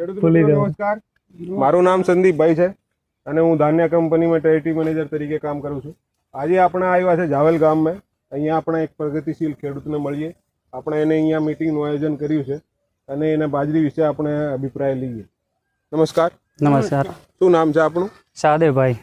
નમસ્કાર, મારું નામ સંદીપભાઈ છે અને હું ધાન્ય કંપનીમાં ટેરિટરી મેનેજર તરીકે કામ કરું છું. આજે આપણે આવ્યા છે જાવેલ ગામમાં. અહીંયા આપણે એક પ્રગતિશીલ ખેડૂતને મળીએ. આપણે એને અહીંયા મિટિંગનું આયોજન કર્યું છે અને એના બાજરી વિશે આપણે અભિપ્રાય લઈએ. નમસ્કાર. નમસ્કાર. શું નામ છે આપણું? સહદેવભાઈ.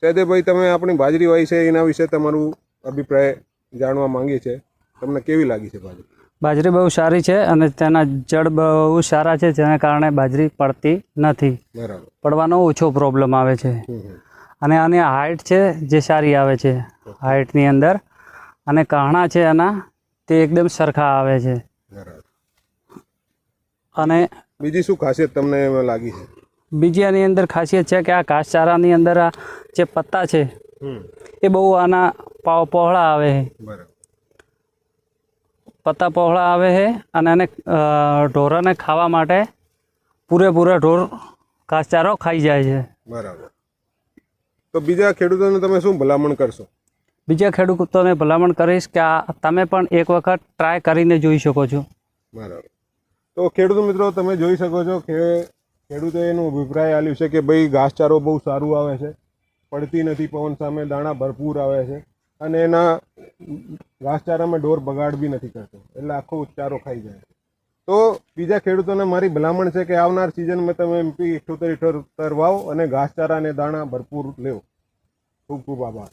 સહદેવભાઈ, તમે આપણી બાજરી વાવી છે એના વિશે તમારું અભિપ્રાય જાણવા માંગીએ છીએ. તમને કેવી લાગી છે બાજરી? બાજરી બહુ સારી છે અને તેના જડ બહુ સારા છે, જેના કારણે બાજરી પડતી નથી. બરાબર. પડવાનો ઓછો પ્રોબ્લેમ આવે છે. અને આની હાઇટ છે જે સારી આવે છે હાઇટની અંદર, અને કાહણા છે એના તે એકદમ સરખા આવે છે. બરાબર. અને બીજી શું ખાસિયત તમને એમાં લાગી છે? બીજી આની અંદર ખાસિયત છે કે આ ઘાસચારાની અંદર આ જે પત્તા છે એ બહુ આના પહોળા આવે છે. બરાબર. પત્તા પહોળા આવે છે અને એને ઢોરોને ખાવા માટે પૂરેપૂરા ઢોર ઘાસચારો ખાઈ જાય છે. બરાબર. તો બીજા ખેડૂતોને તમે શું ભલામણ કરશો? બીજા ખેડૂતોને ભલામણ કરીશ કે આ તમે પણ એક વખત ટ્રાય કરીને જોઈ શકો છો. બરાબર. તો ખેડૂત મિત્રો, તમે જોઈ શકો છો કે ખેડૂતોએ એનું અભિપ્રાય આપ્યું છે કે ભાઈ ઘાસચારો બહુ સારું આવે છે, પડતી નથી પવન સામે, દાણા ભરપૂર આવે છે અને એના ઘાસચારામાં ઢોર બગાડ બી નથી કરતો, એટલે આખો ચારો ખાઈ જાય. તો બીજા ખેડૂતોને મારી ભલામણ છે કે આવનાર સિઝનમાં તમે MP 78 વાવો અને ઘાસચારા અને દાણા ભરપૂર લેવો. ખૂબ ખૂબ આભાર.